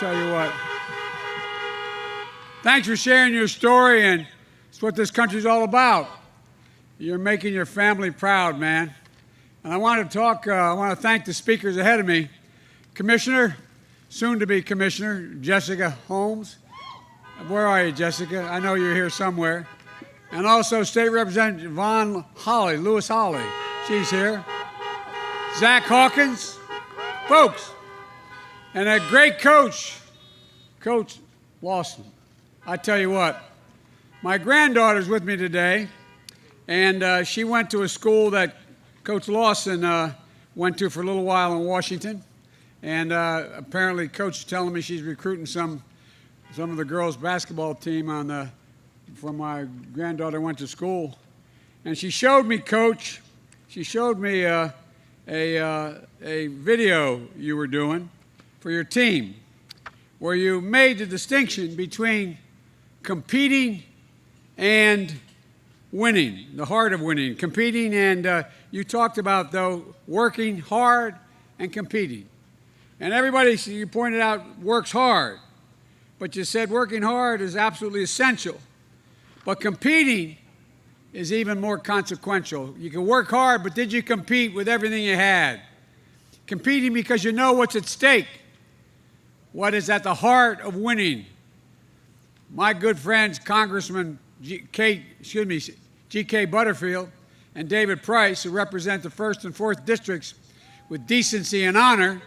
tell you what. Thanks for sharing your story, and it's what this country's all about. You're making your family proud, man. And I want to thank the speakers ahead of me. Commissioner, soon-to-be Commissioner, Jessica Holmes. Where are you, Jessica? I know you're here somewhere. And also State Representative Lewis Hawley. She's here. Zach Hawkins. Folks, and a great coach, Coach Lawson. I tell you what, my granddaughter's with me today, and she went to a school that Coach Lawson went to for a little while in Washington, and apparently Coach is telling me she's recruiting some of the girls' basketball team from my granddaughter went to school, and she showed me, Coach. She showed me a video you were doing for your team, where you made the distinction between competing and winning, the heart of winning, competing, and you talked about, though, working hard and competing. And everybody, you pointed out, works hard, but you said working hard is absolutely essential. But competing is even more consequential. You can work hard, but did you compete with everything you had? Competing because you know what's at stake, what is at the heart of winning. My good friends, Congressman G.K. Butterfield and David Price, who represent the 1st and 4th districts with decency and honor,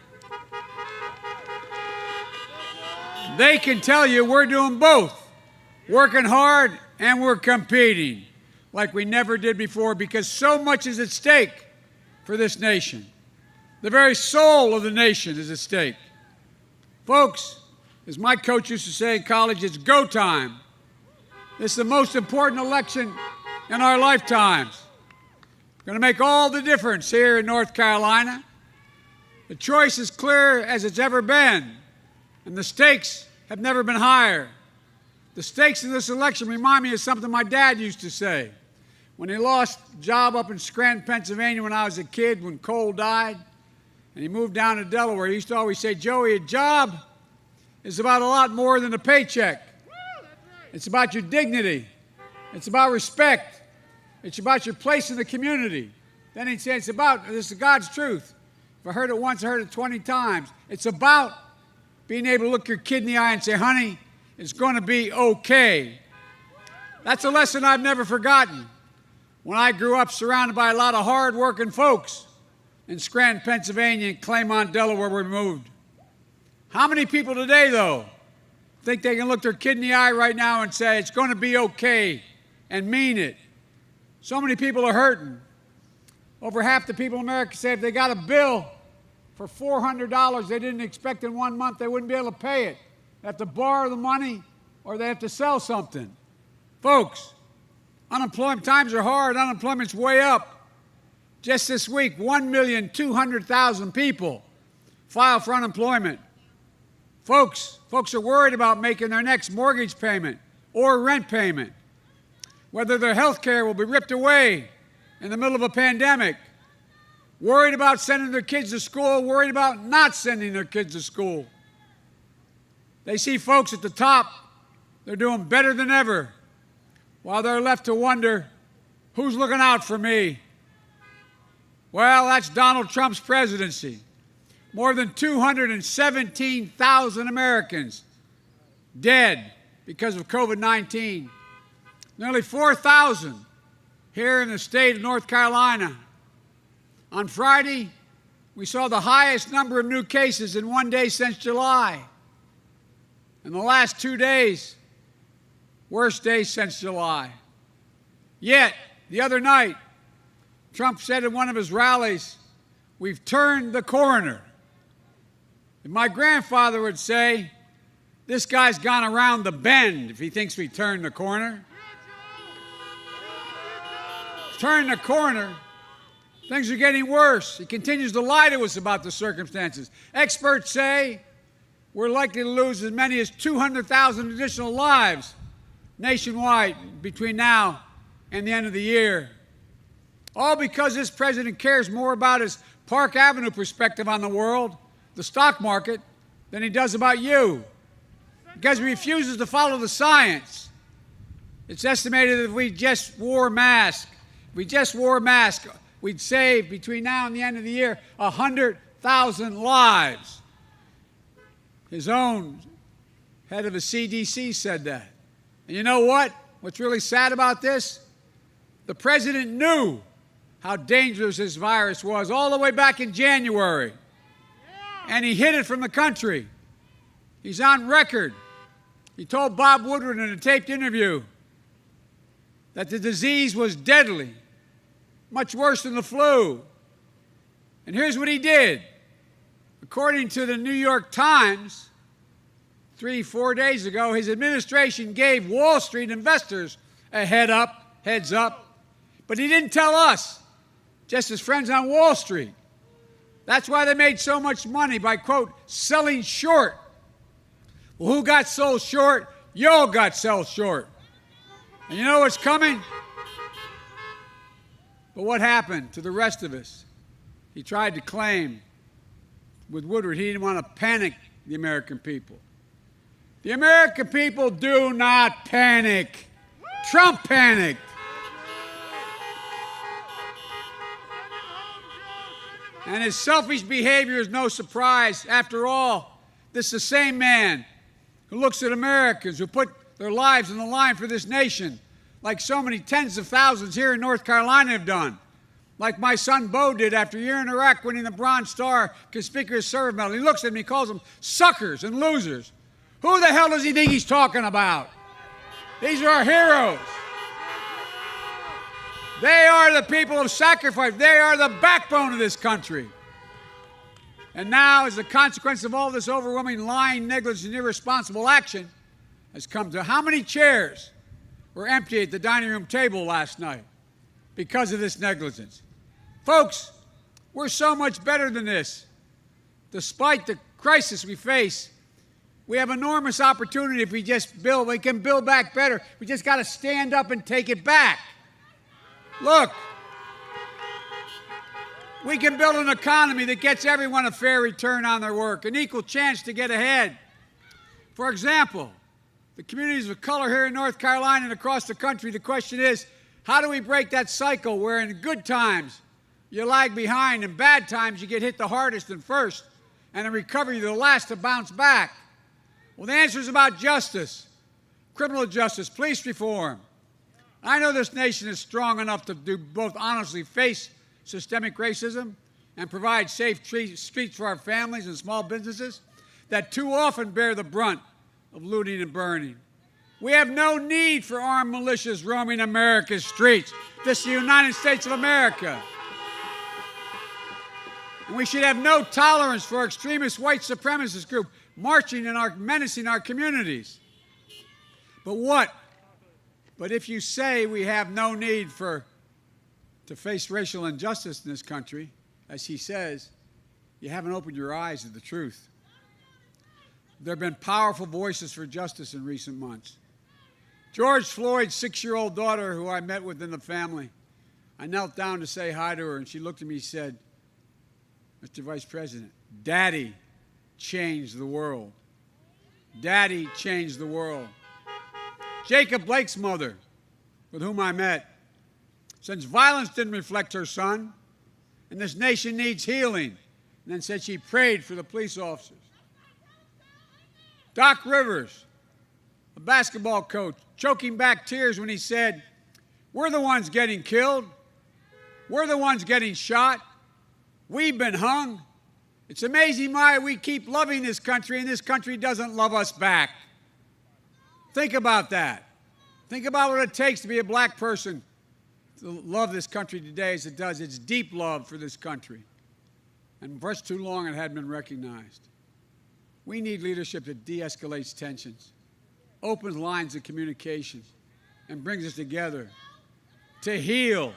they can tell you we're doing both, working hard and we're competing like we never did before, because so much is at stake for this nation. The very soul of the nation is at stake. Folks, as my coach used to say in college, it's go time. This is the most important election in our lifetimes. It's going to make all the difference here in North Carolina. The choice is clear as it's ever been, and the stakes have never been higher. The stakes in this election remind me of something my dad used to say. When he lost a job up in Scranton, Pennsylvania when I was a kid, when Cole died, and he moved down to Delaware, he used to always say, Joey, a job is about a lot more than a paycheck. It's about your dignity. It's about respect. It's about your place in the community. Then he'd say, this is God's truth. If I heard it once, I heard it 20 times. It's about being able to look your kid in the eye and say, honey, it's going to be okay. That's a lesson I've never forgotten. When I grew up surrounded by a lot of hard-working folks in Scranton, Pennsylvania, and Claymont, Delaware, where we moved. How many people today, though, think they can look their kid in the eye right now and say, it's going to be okay, and mean it? So many people are hurting. Over half the people in America say if they got a bill for $400 they didn't expect in 1 month, they wouldn't be able to pay it. They have to borrow the money or they have to sell something. Folks, unemployment times are hard. Unemployment's way up. Just this week, 1,200,000 people filed for unemployment. Folks are worried about making their next mortgage payment or rent payment, whether their health care will be ripped away in the middle of a pandemic, worried about sending their kids to school, worried about not sending their kids to school. They see folks at the top, they're doing better than ever, while they're left to wonder, who's looking out for me? Well, that's Donald Trump's presidency. More than 217,000 Americans dead because of COVID-19. Nearly 4,000 here in the state of North Carolina. On Friday, we saw the highest number of new cases in one day since July. In the last 2 days, worst day since July. Yet, the other night, Trump said in one of his rallies, we've turned the corner. And my grandfather would say, this guy's gone around the bend if he thinks we turned the corner. Turn the corner. Things are getting worse. He continues to lie to us about the circumstances. Experts say we're likely to lose as many as 200,000 additional lives nationwide between now and the end of the year. All because this president cares more about his Park Avenue perspective on the world, the stock market, than he does about you, because he refuses to follow the science. It's estimated that if we just wore masks, we'd save between now and the end of the year 100,000 lives. His own head of the CDC said that. And you know what? What's really sad about this? The president knew how dangerous this virus was all the way back in January. And he hid it from the country. He's on record. He told Bob Woodward in a taped interview that the disease was deadly, much worse than the flu. And here's what he did. According to the New York Times, 3-4 days ago, his administration gave Wall Street investors a heads up, but he didn't tell us, just his friends on Wall Street. That's why they made so much money by, quote, selling short. Well, who got sold short? Y'all got sold short. And you know what's coming? But what happened to the rest of us? He tried to claim with Woodward he didn't want to panic the American people. The American people do not panic. Trump panicked. And his selfish behavior is no surprise. After all, this is the same man who looks at Americans who put their lives on the line for this nation, like so many tens of thousands here in North Carolina have done, like my son Bo did after a year in Iraq winning the Bronze Star Conspicuous Service Medal. He looks at me, he calls them suckers and losers. Who the hell does he think he's talking about? These are our heroes. They are the people of sacrifice. They are the backbone of this country. And now, as a consequence of all this overwhelming lying, negligence, and irresponsible action, has come to how many chairs were empty at the dining room table last night because of this negligence? Folks, we're so much better than this. Despite the crisis we face, we have enormous opportunity if we just build. We can build back better. We just got to stand up and take it back. Look, we can build an economy that gets everyone a fair return on their work, an equal chance to get ahead. For example, the communities of color here in North Carolina and across the country, the question is, how do we break that cycle where in good times you lag behind, and bad times you get hit the hardest and first, and in recovery you're the last to bounce back? Well, the answer is about justice, criminal justice, police reform. I know this nation is strong enough to do both honestly face systemic racism and provide safe streets for our families and small businesses that too often bear the brunt of looting and burning. We have no need for armed militias roaming America's streets. This is the United States of America. And we should have no tolerance for extremist white supremacist groups marching and menacing our communities. But if you say we have no need to face racial injustice in this country, as he says, you haven't opened your eyes to the truth. There have been powerful voices for justice in recent months. George Floyd's 6-year-old daughter, who I met with in the family, I knelt down to say hi to her, and she looked at me and said, Mr. Vice President, Daddy changed the world. Daddy changed the world. Jacob Blake's mother, with whom I met, since violence didn't reflect her son, and this nation needs healing, and then said she prayed for the police officers. Doc Rivers, a basketball coach, choking back tears when he said, we're the ones getting killed. We're the ones getting shot. We've been hung. It's amazing why we keep loving this country and this country doesn't love us back. Think about that. Think about what it takes to be a black person to love this country today as it does. It's deep love for this country. And for too long it hadn't been recognized. We need leadership that de-escalates tensions, opens lines of communication, and brings us together to heal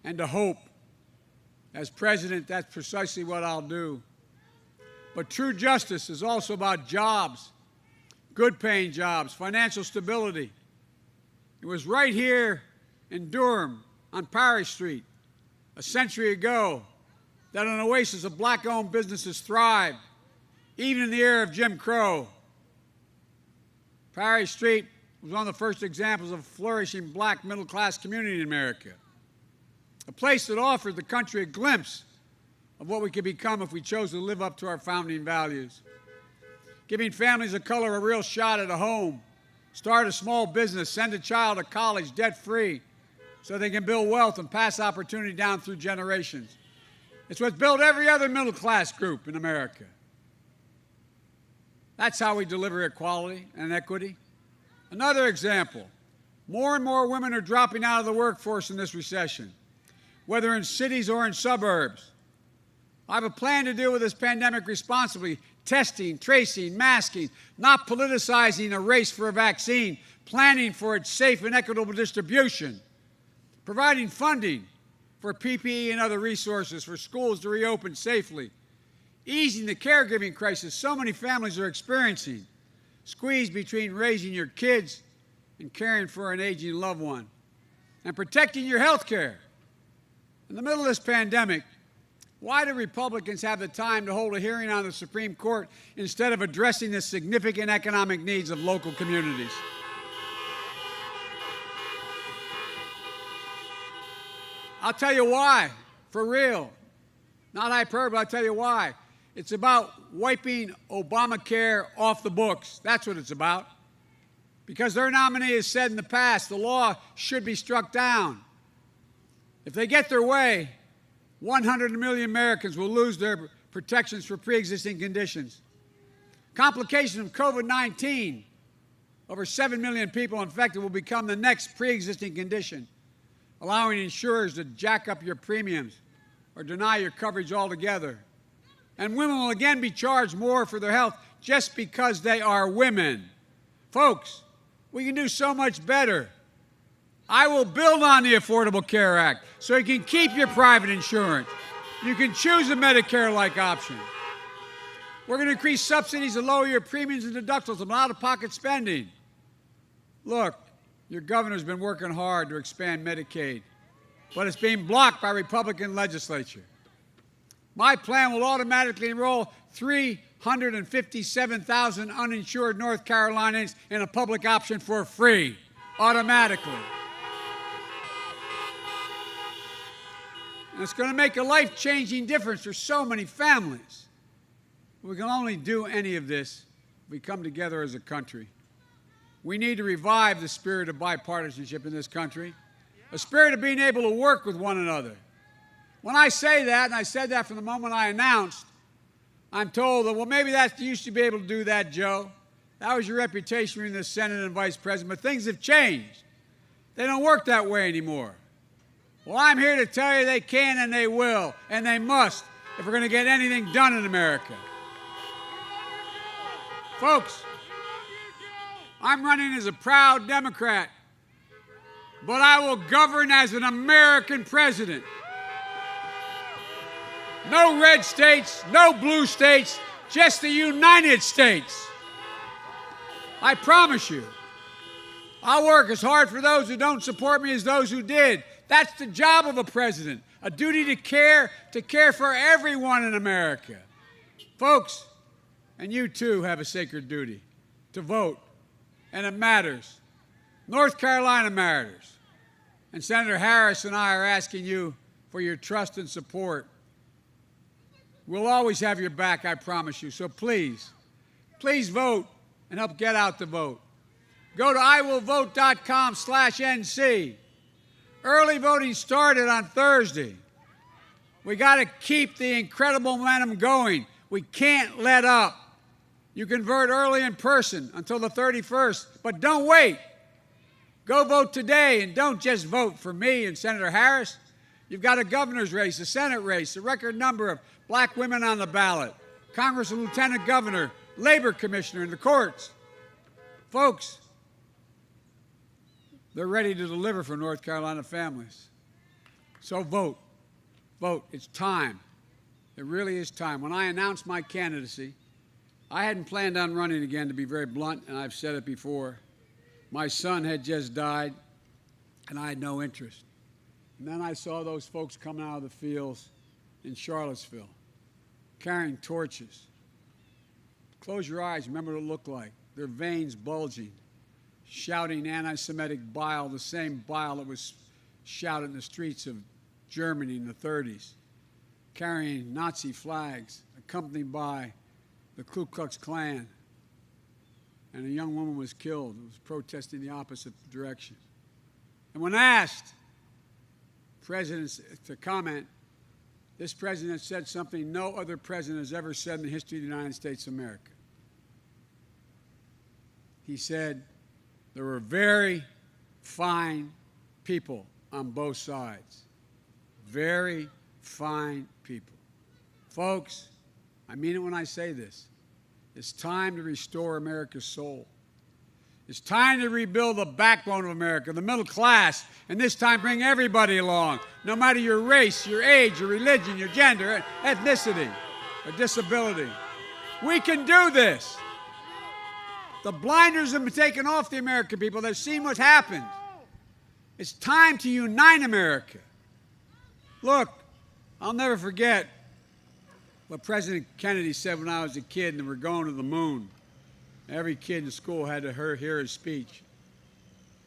and to hope. As president, that's precisely what I'll do. But true justice is also about jobs, good-paying jobs, financial stability. It was right here in Durham on Parry Street a century ago that an oasis of black-owned businesses thrived, even in the era of Jim Crow. Parry Street was one of the first examples of a flourishing black middle-class community in America, a place that offered the country a glimpse of what we could become if we chose to live up to our founding values. Giving families of color a real shot at a home, start a small business, send a child to college debt-free so they can build wealth and pass opportunity down through generations. It's what's built every other middle-class group in America. That's how we deliver equality and equity. Another example, more and more women are dropping out of the workforce in this recession, whether in cities or in suburbs. I have a plan to deal with this pandemic responsibly, testing, tracing, masking, not politicizing a race for a vaccine, planning for its safe and equitable distribution, providing funding for PPE and other resources for schools to reopen safely, easing the caregiving crisis so many families are experiencing, squeezed between raising your kids and caring for an aging loved one, and protecting your health care. In the middle of this pandemic, why do Republicans have the time to hold a hearing on the Supreme Court instead of addressing the significant economic needs of local communities? I'll tell you why, for real. Not hyperbole, I'll tell you why. It's about wiping Obamacare off the books. That's what it's about. Because their nominee has said in the past the law should be struck down. If they get their way, 100 million Americans will lose their protections for pre-existing conditions. Complication of COVID-19, over 7 million people infected will become the next pre-existing condition, allowing insurers to jack up your premiums or deny your coverage altogether. And women will again be charged more for their health just because they are women. Folks, we can do so much better. I will build on the Affordable Care Act so you can keep your private insurance. You can choose a Medicare-like option. We're going to increase subsidies and lower your premiums and deductibles and out-of-pocket spending. Look, your governor's been working hard to expand Medicaid, but it's being blocked by Republican legislature. My plan will automatically enroll 357,000 uninsured North Carolinians in a public option for free, automatically. And it's going to make a life-changing difference for so many families. We can only do any of this if we come together as a country. We need to revive the spirit of bipartisanship in this country, a spirit of being able to work with one another. When I say that, and I said that from the moment I announced, I'm told that, well, maybe you used to be able to do that, Joe. That was your reputation in the Senate and Vice President, but things have changed. They don't work that way anymore. Well, I'm here to tell you they can and they will, and they must, if we're going to get anything done in America. Folks, I'm running as a proud Democrat, but I will govern as an American president. No red states, no blue states, just the United States. I promise you. I'll work as hard for those who don't support me as those who did. That's the job of a president, a duty to care for everyone in America. Folks, and you too have a sacred duty to vote, and it matters. North Carolina matters. And Senator Harris and I are asking you for your trust and support. We'll always have your back, I promise you. So please, please vote and help get out the vote. Go to iwillvote.com/NC. Early voting started on Thursday. We got to keep the incredible momentum going. We can't let up. You can vote early in person until the 31st, but don't wait. Go vote today, and don't just vote for me and Senator Harris. You've got a governor's race, a Senate race, a record number of black women on the ballot, Congress and Lieutenant Governor, Labor Commissioner, and the courts. Folks, they're ready to deliver for North Carolina families. So vote. Vote. It's time. It really is time. When I announced my candidacy, I hadn't planned on running again, to be very blunt, and I've said it before. My son had just died, and I had no interest. And then I saw those folks coming out of the fields in Charlottesville, carrying torches, Close your eyes. Remember what it looked like. Their veins bulging, shouting anti-Semitic bile, the same bile that was shouted in the streets of Germany in the 30s, carrying Nazi flags, accompanied by the Ku Klux Klan. And a young woman was killed who was protesting the opposite direction. And when asked presidents to comment, this president said something no other president has ever said in the history of the United States of America. He said, there were very fine people on both sides. Very fine people. Folks, I mean it when I say this. It's time to restore America's soul. It's time to rebuild the backbone of America, the middle class, and this time bring everybody along, no matter your race, your age, your religion, your gender, ethnicity, or disability. We can do this. The blinders have been taken off the American people. They've seen what's happened. It's time to unite America. Look, I'll never forget what President Kennedy said when I was a kid and we were going to the moon. Every kid in school had to hear his speech.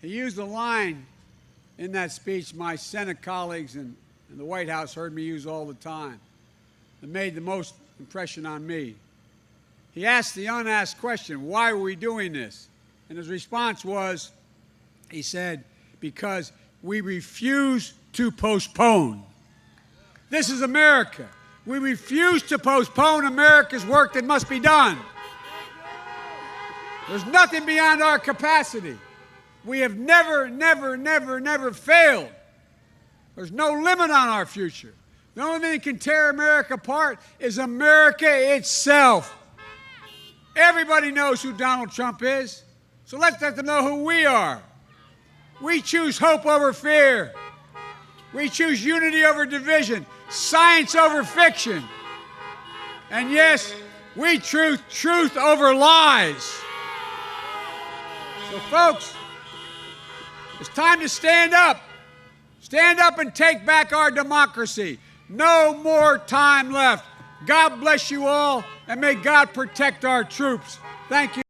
He used a line in that speech my Senate colleagues and the White House heard me use all the time. It made the most impression on me. He asked the unasked question, why are we doing this? And his response was, he said, because we refuse to postpone. This is America. We refuse to postpone America's work that must be done. There's nothing beyond our capacity. We have never, never, never, never failed. There's no limit on our future. The only thing that can tear America apart is America itself. Everybody knows who Donald Trump is, so let's let them know who we are. We choose hope over fear. We choose unity over division, science over fiction. And yes, we choose truth over lies. So folks, it's time to stand up. Stand up and take back our democracy. No more time left. God bless you all, and may God protect our troops. Thank you.